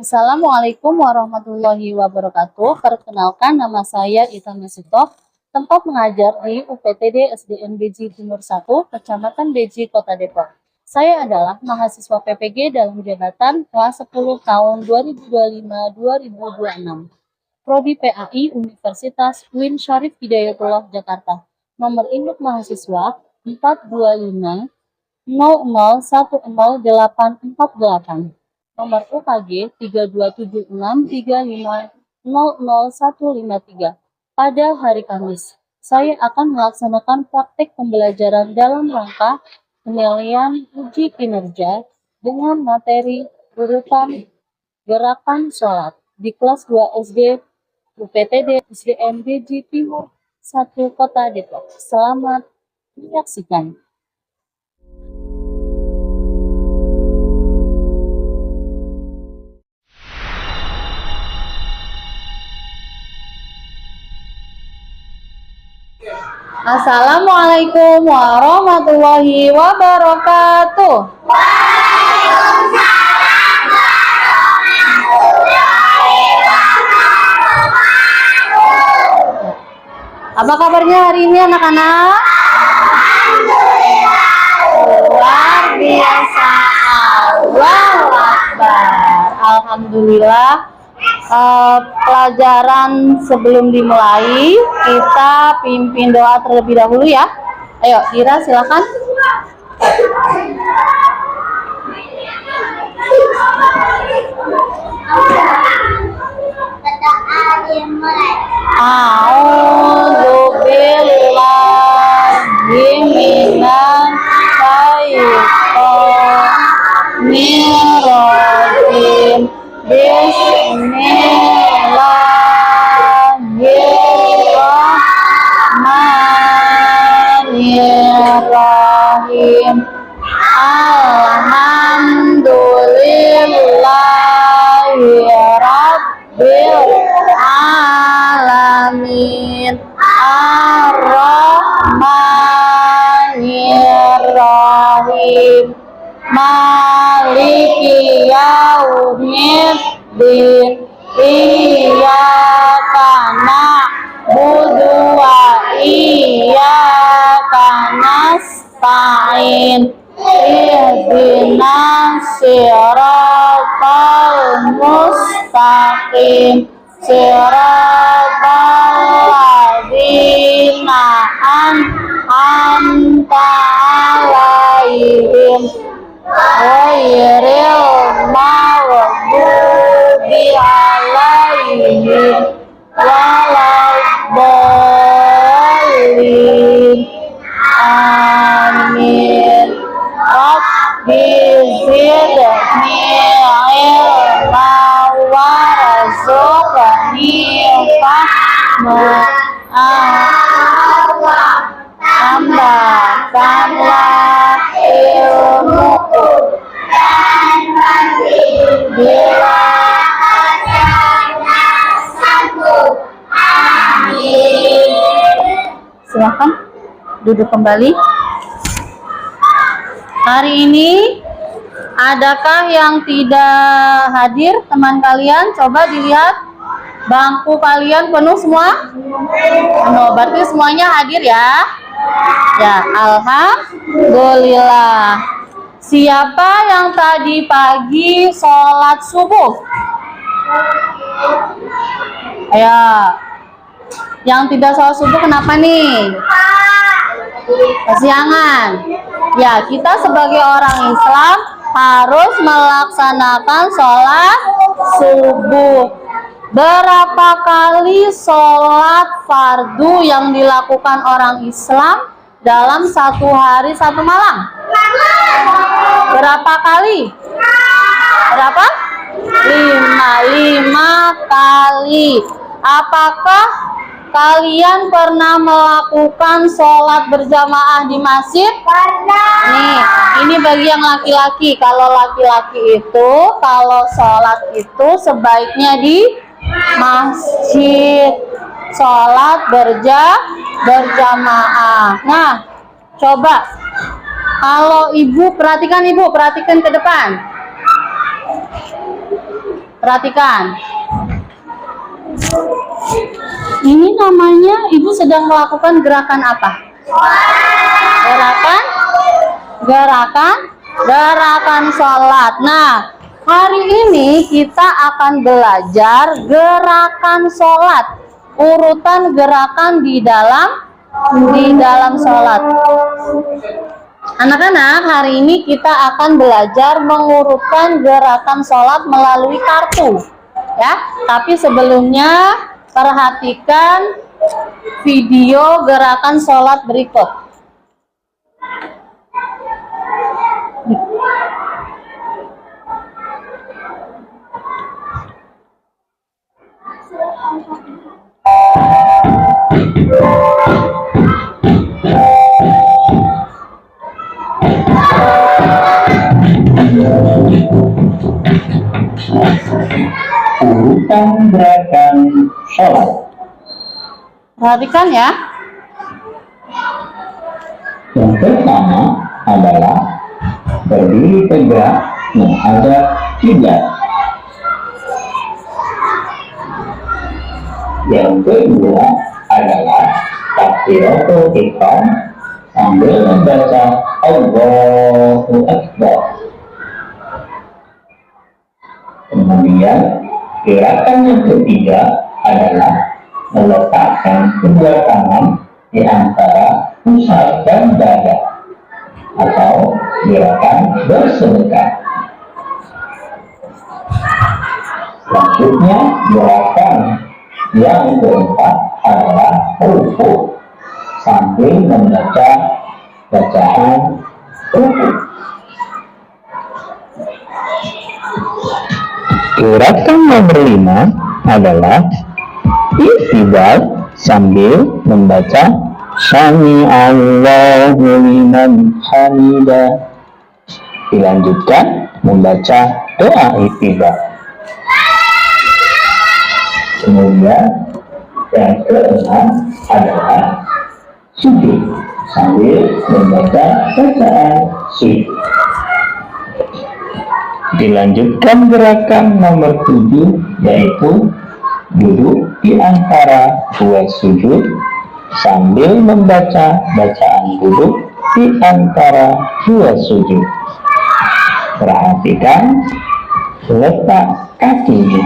Assalamualaikum warahmatullahi wabarakatuh. Perkenalkan, nama saya Ita Masito, tempat mengajar di UPTD SDN Beji Timur 1, Kecamatan Beji, Kota Depok. Saya adalah mahasiswa PPG dalam jabatan kelas 10 tahun 2025-2026. Prodi PAI Universitas UIN Syarif Hidayatullah Jakarta. Nomor induk mahasiswa 425 00100848. Nomor UKG 32763500153. Pada hari Kamis, saya akan melaksanakan praktik pembelajaran dalam rangka penilaian uji kinerja dengan materi urutan gerakan sholat di kelas 2 SD UPTD SDN Beji Timur 1 Kota Depok. Selamat menyaksikan. Assalamualaikum warahmatullahi wabarakatuh. Apa kabarnya hari ini anak-anak? Luar biasa. Allahu Akbar. Alhamdulillah. Pelajaran sebelum dimulai, kita pimpin doa terlebih dahulu ya. Ayo, Ira silakan. A'udzubillahi minasyaitonir rajim. Bismillahirrahmanirrahim. Alhamdulillahi rabbil alamin. Ar-Rahmanir-Rahim. Maliki yaumiddin. Iyyaka na'budu wa iyyaka nasta'in. Ihdinas siratal mustaqim. Siratal ladzina an'amta 'alaihim ghairil maghdubi 'alaihim waladdallin. Amin. Rabbi zidni ilma warzuqni fahma. Tambahkanlah ilmuku dan bila amin. Silakan duduk kembali. Hari ini adakah yang tidak hadir teman kalian? Coba dilihat bangku kalian penuh semua? Penuh, berarti semuanya hadir ya? Ya, alhamdulillah. Siapa yang tadi pagi sholat subuh? Ayo. Yang tidak sholat subuh kenapa nih? Kesiangan. Ya, kita sebagai orang Islam harus melaksanakan sholat subuh. Berapa kali sholat fardu yang dilakukan orang Islam dalam satu hari satu malam? Berapa kali? Berapa? 5 kali. Apakah kalian pernah melakukan sholat berjamaah di masjid? Nih, ini bagi yang laki-laki. Kalau laki-laki itu, kalau sholat itu sebaiknya di masjid, sholat berjamaah. Nah, coba kalau ibu perhatikan ke depan. Perhatikan. Ini namanya ibu sedang melakukan gerakan apa? Gerakan sholat. Nah, hari ini kita akan belajar gerakan sholat, urutan gerakan di dalam sholat. Anak-anak, hari ini kita akan belajar mengurutkan gerakan sholat melalui kartu, ya. Tapi sebelumnya perhatikan video gerakan sholat berikut. Urutan gerakan sholat. Perhatikan ya. Yang pertama adalah berdiri tegak menghadap kiblat. Yang kedua adalah takbiratul ihram sambil membaca Allahu Akbar. Kemudian gerakan yang ketiga adalah meletakkan kedua tangan di antara pusat dan dada atau gerakan bersedekah. Selanjutnya gerakan yang keempat adalah ruku sambil membaca bacaan ruku. Gerakan nomor 5 adalah i'tidal sambil membaca Sami Allahu liman hamidah. Dilanjutkan membaca doa i'tidal. Kemudian yang keenam adalah sujud sambil membaca bacaan sujud. Dilanjutkan gerakan nomor 7 yaitu duduk di antara dua sujud sambil membaca bacaan duduk di antara dua sujud. Perhatikan letak kakinya.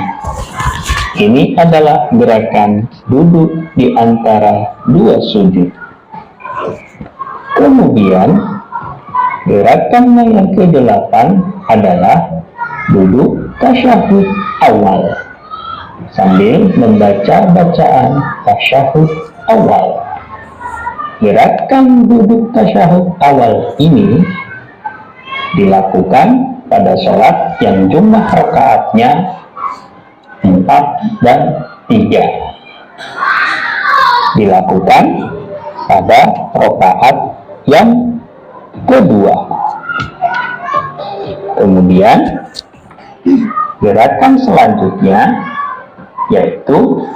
Ini adalah gerakan duduk di antara dua sujud. Kemudian gerakan yang ke-8 adalah duduk tasyahud awal sambil membaca bacaan tasyahud awal. Gerakan duduk tasyahud awal ini dilakukan pada sholat yang jumlah rakaatnya 4 dan 3. Dilakukan pada rakaat yang kedua. Kemudian gerakan selanjutnya yaitu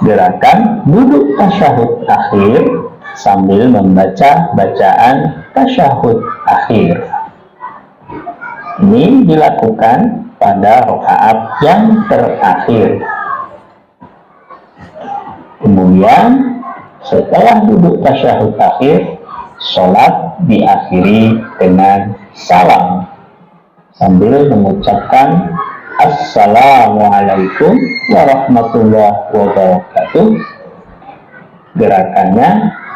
gerakan duduk tasyahud akhir sambil membaca bacaan tasyahud akhir. Ini dilakukan pada rakaat yang terakhir. Kemudian setelah duduk tasyahud akhir, sholat diakhiri dengan salam sambil mengucapkan Assalamualaikum warahmatullahi wabarakatuh. Gerakannya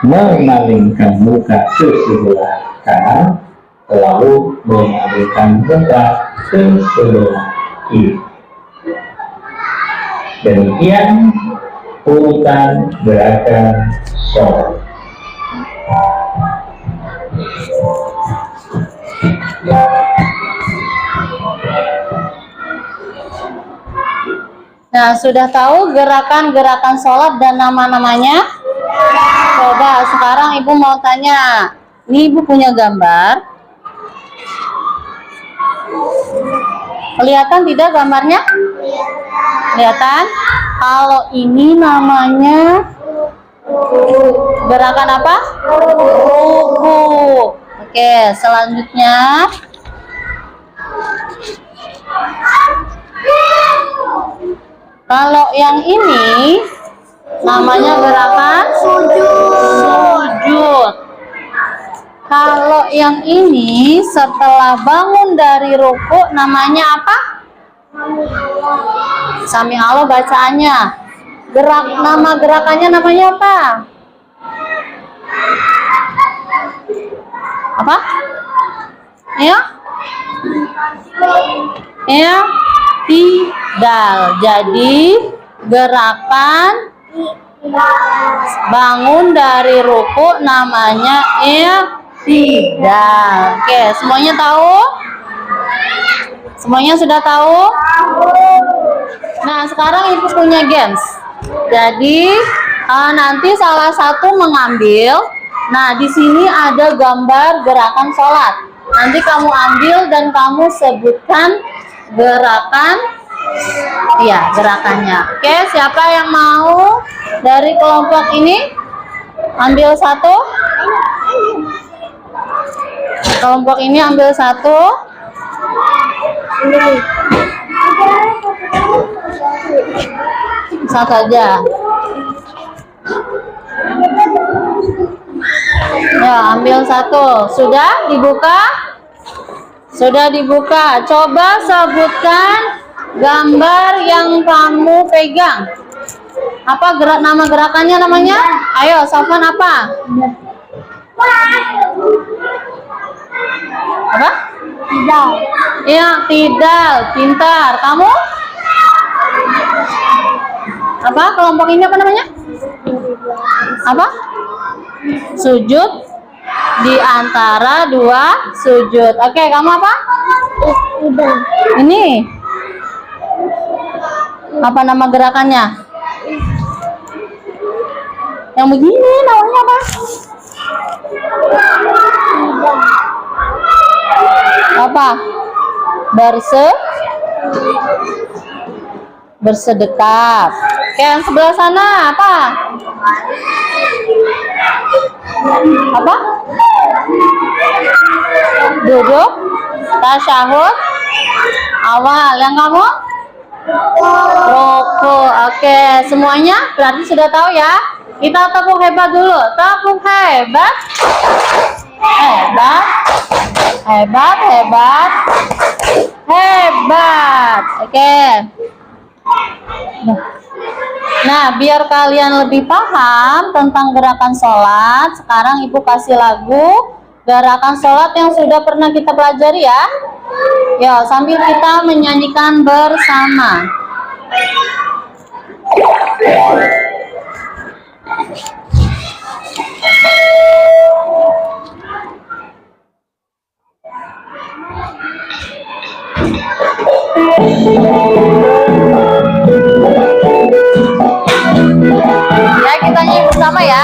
memalingkan muka ke sebelah kanan lalu memalingkan muka ke sebelah kiri. Demikian urutan gerakan sholat. Nah, sudah tahu gerakan-gerakan sholat dan nama-namanya? Coba sekarang ibu mau tanya. Ini ibu punya gambar. Kelihatan tidak gambarnya? Kelihatan? Kalau ini namanya gerakan apa? Ruku. Oke, selanjutnya Kalau yang ini namanya gerakan sujud. Kalau yang ini setelah bangun dari ruku namanya apa? Sami Allah bacaannya. Nama gerakannya namanya apa? Apa? Ya? Ya, tidal. Jadi gerakan bangun dari ruku namanya tidak. Oke, semuanya tahu? Semuanya sudah tahu? Nah, sekarang Ibu punya games. Jadi, nanti salah satu mengambil. Nah, di sini ada gambar gerakan sholat. Nanti kamu ambil dan kamu sebutkan gerakannya. Oke, siapa yang mau dari kelompok ini? Ambil satu. Kelompok ini ambil satu. Satu aja. Ya, ambil satu. Sudah dibuka? Sudah dibuka. Coba sebutkan gambar yang kamu pegang. Apa nama gerakannya namanya? Ayo, Safwan apa? Apa? Tidal. Iya, tidal. Pintar. Kamu? Apa? Kelompok ini apa namanya? Apa? Sujud di antara dua sujud. Oke, kamu apa? Ini. Apa nama gerakannya? Yang begini namanya apa? Apa? Bersedekap. Oke, yang sebelah sana apa? Apa? Duduk, tasyahud awal. Yang kamu? Ruku. Oke, semuanya berarti sudah tahu ya. Kita tepuk hebat dulu. Tepuk hebat. Hebat. Hebat, hebat. Hebat. Oke. Nah, biar kalian lebih paham tentang gerakan sholat, sekarang Ibu kasih lagu gerakan sholat yang sudah pernah kita pelajari ya. Ya, sambil kita menyanyikan bersama. Ya, kita nyanyi bersama ya.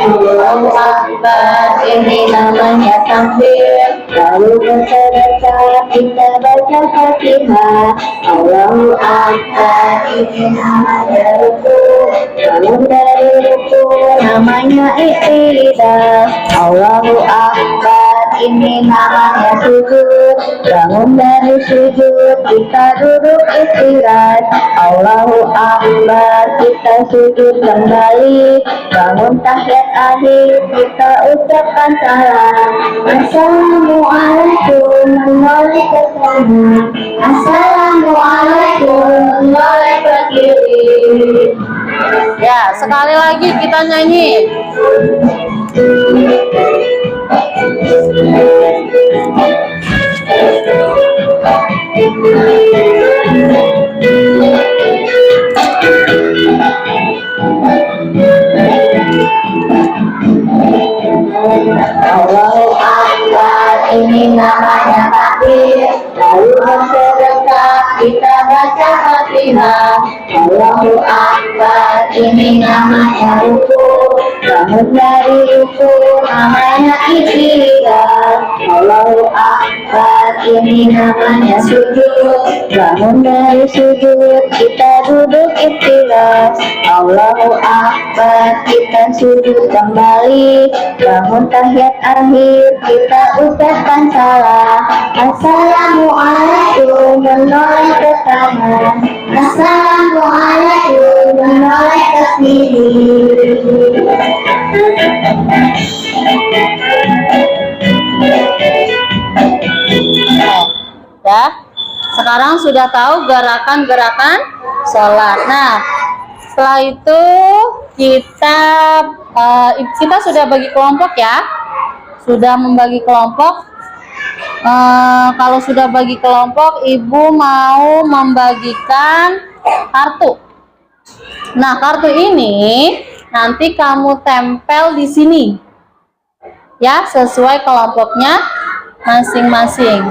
Allahu Akbar, ini namanya takbir. Lalu bersedekah, kita baca Fatihah. Allahu Akbar, ini namanya ruku. Bangun dari ruku namanya i'tidal. Allahu Akbar, ini namanya sujud. Bangun dari sujud kita duduk istirahat. Allahu Akbar, kita sujud kembali. Bangun tahiyat akhir kita ucapkan salam. Assalamualaikum warahmatullahi wabarakatuh. Assalamualaikum warahmatullahi wabarakatuh. Ya, sekali lagi kita nyanyi. Allahu Akbar, ini namanya takbir. Lalu bersedekah kita baca Fatihah. Allahu Akbar, ini namanya ruku. bangun dari ruku namanya ikhtiar. Allahu Akbar ini namanya sujud. Bangun dari sujud kita duduk ikhtiar. Allahu Akbar kita sujud kembali. Bangun tahiyat akhir kita ucapkan salam. Assalamualaikum menoleh ke kanan. Assalamualaikum menoleh ke kiri. Ya, sekarang sudah tahu gerakan-gerakan sholat. Nah, setelah itu kita sudah bagi kelompok ya, sudah membagi kelompok. Kalau sudah bagi kelompok, ibu mau membagikan kartu. Nah, kartu ini nanti kamu tempel di sini ya, sesuai kelompoknya masing-masing.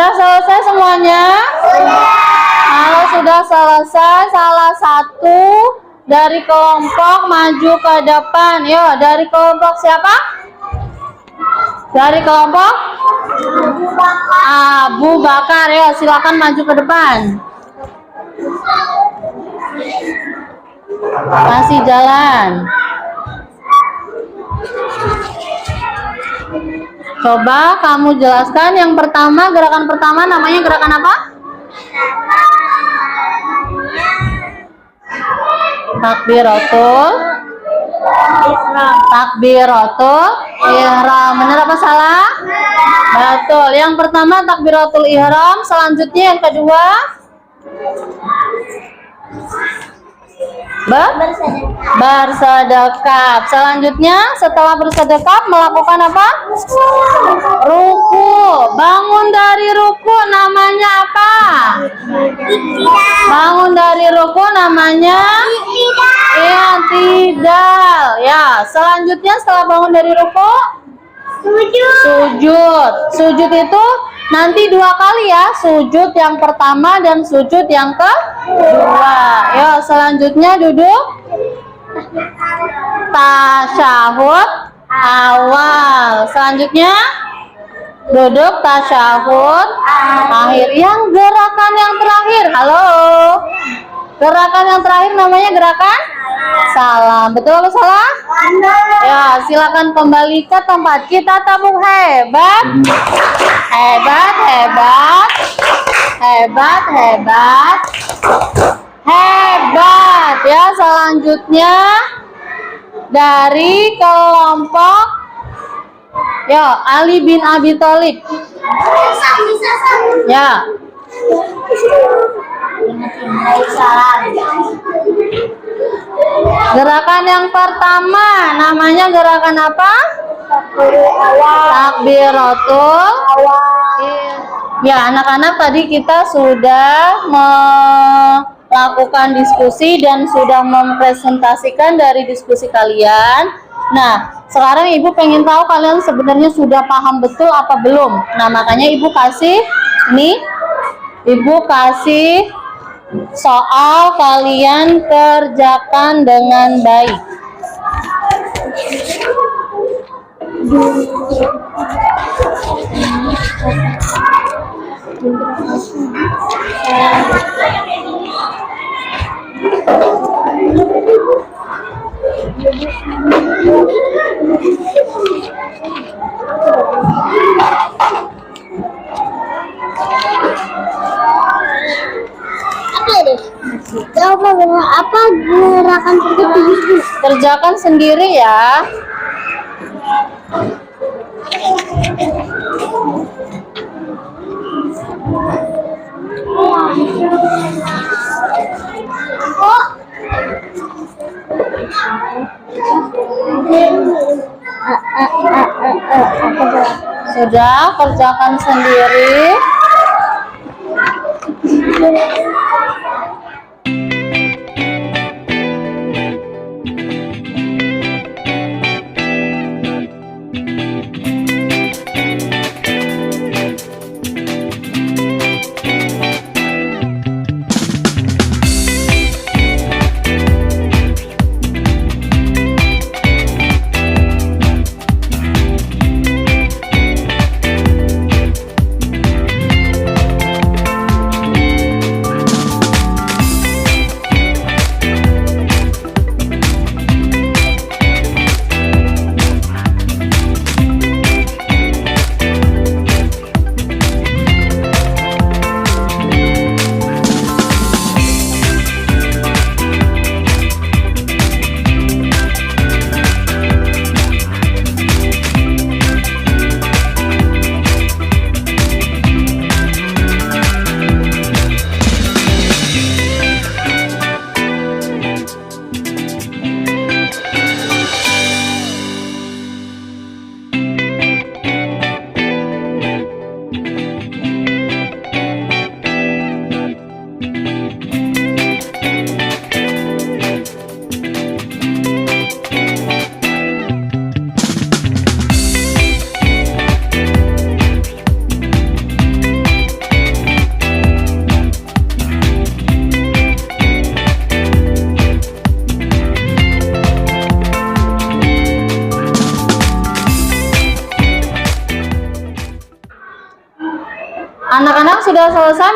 Sudah selesai semuanya? Kalau sudah selesai, salah satu dari kelompok maju ke depan. Yo, dari kelompok siapa? Dari kelompok Abu Bakar. Ya, silakan maju ke depan. Kasih jalan. Coba kamu jelaskan yang pertama, gerakan pertama namanya gerakan apa? Takbiratul ihram. Benar apa salah? Betul. Yang pertama takbiratul ihram, selanjutnya yang kedua bersedekap. Selanjutnya setelah bersedekap melakukan apa? Ruku. Bangun dari ruku namanya apa? Bangun dari ruku namanya i'tidal. Ya, selanjutnya setelah bangun dari ruku sujud. Sujud itu nanti 2 kali ya, sujud yang pertama dan sujud yang kedua. Ya, selanjutnya duduk tasyahud awal. Selanjutnya duduk tasyahud akhir. Yang gerakan yang terakhir, halo. Gerakan yang terakhir namanya gerakan salam. Betul atau salah? Ya, silakan kembali ke tempat. Kita tabung hebat. Hebat, hebat. Hebat, hebat. Hebat. Ya, selanjutnya dari kelompok Ali bin Abi Thalib. Ya. Gerakan yang pertama namanya gerakan apa? Takbiratul. Ya, anak-anak tadi kita sudah melakukan diskusi dan sudah mempresentasikan dari diskusi kalian. Nah, sekarang Ibu pengen tahu kalian sebenarnya sudah paham betul apa belum. Nah, makanya Ibu kasih soal, kalian kerjakan dengan baik. Apa gerakan tersebut? Kerjakan sendiri ya. Sudah, kerjakan sendiri.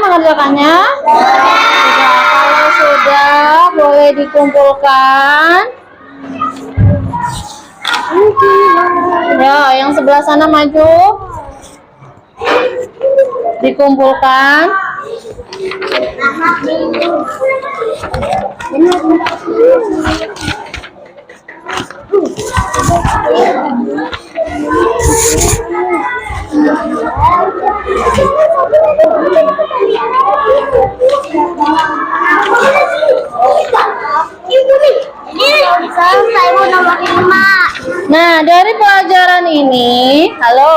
mengerjakannya? Sudah. Kalau sudah, boleh dikumpulkan. Ya, yang sebelah sana maju. Dikumpulkan. Selesai Bu nomor 5. Nah, dari pelajaran ini, halo.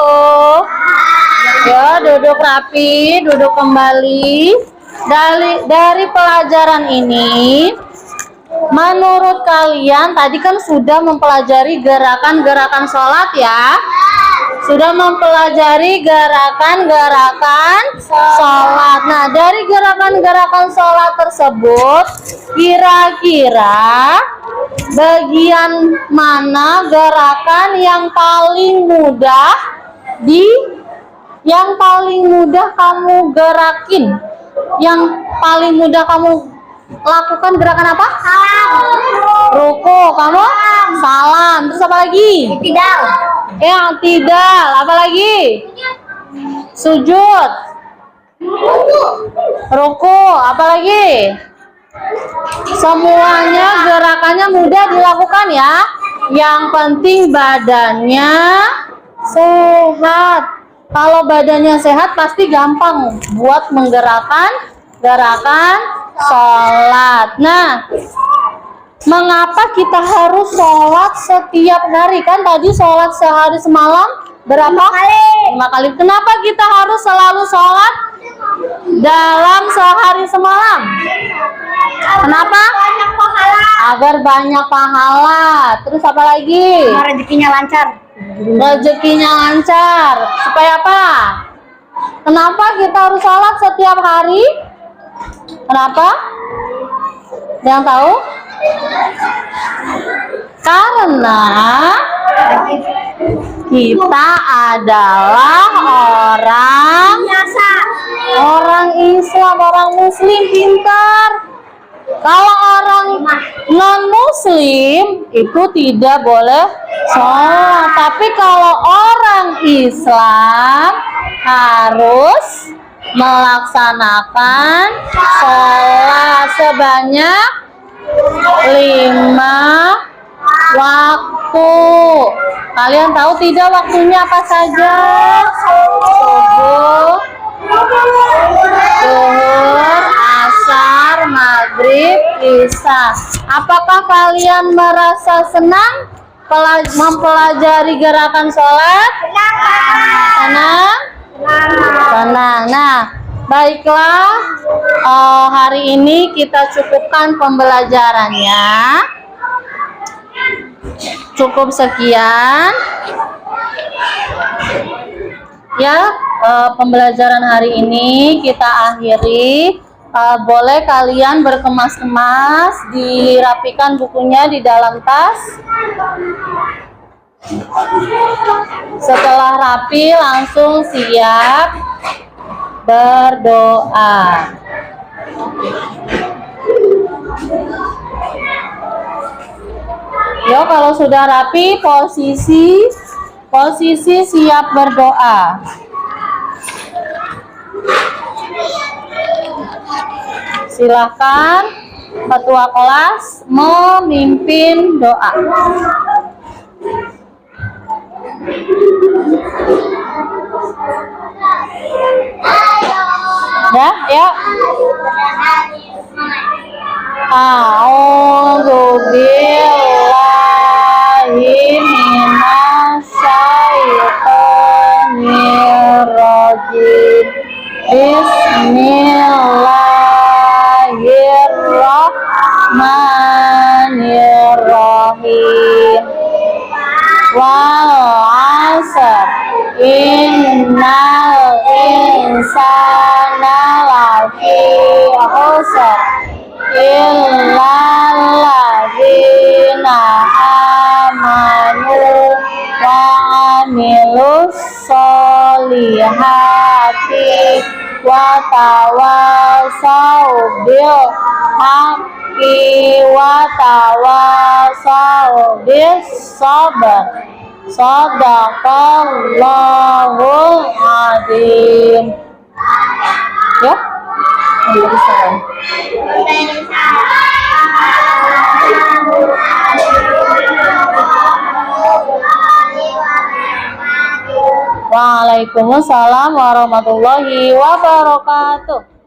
Ya, duduk rapi, duduk kembali. Dari pelajaran ini, menurut kalian tadi kan sudah mempelajari gerakan-gerakan sholat ya. Sudah mempelajari gerakan-gerakan sholat. Nah, dari gerakan-gerakan sholat tersebut, kira-kira bagian mana gerakan yang paling mudah kamu gerakin? Yang paling mudah kamu lakukan gerakan apa? Salam. Ruku, kamu? Salam. Terus apa lagi? Tidak. Yang tidak. Apa lagi? Sujud. Ruku. Apa lagi? Semuanya gerakannya mudah dilakukan ya. Yang penting badannya sehat. Kalau badannya sehat pasti gampang buat menggerakkan gerakan sholat. Nah, mengapa kita harus sholat setiap hari? Kan tadi sholat sehari semalam berapa kali? 5 kali. Kenapa kita harus selalu sholat dalam sehari semalam? Kenapa? Banyak pahala. Agar banyak pahala. Terus apa lagi? Rezekinya lancar. Rezekinya lancar. Supaya apa? Kenapa kita harus sholat setiap hari? Kenapa? Yang tahu? Karena kita adalah orang Islam, orang Muslim pintar. Kalau orang non-Muslim itu tidak boleh sholat. Tapi kalau orang Islam harus melaksanakan sholat sebanyak 5 waktu. Kalian tahu tidak waktunya apa saja? Subuh, zuhur, asar, maghrib, isya. Apakah kalian merasa senang mempelajari gerakan sholat? Senang? Senang. Nah, baiklah, hari ini kita cukupkan pembelajarannya. Cukup sekian. Ya, pembelajaran hari ini kita akhiri. Boleh kalian berkemas-kemas, dirapikan bukunya di dalam tas. Setelah rapi langsung siap berdoa. Yo, kalau sudah rapi, posisi siap berdoa. Silakan ketua kelas memimpin doa. Ya. A'udzu billahi minasyaitonir rajim. Bismillahirrahmanirrahim. Wal 'asr innal insana lafi khusr illal ladzina amanu wa amilus solihati wa tawasau bil haqqi wa tawasau bis sabr. Shadaqallahul azim. Ya, Waalaikumsalam. Waalaikumsalam warahmatullahi wabarakatuh.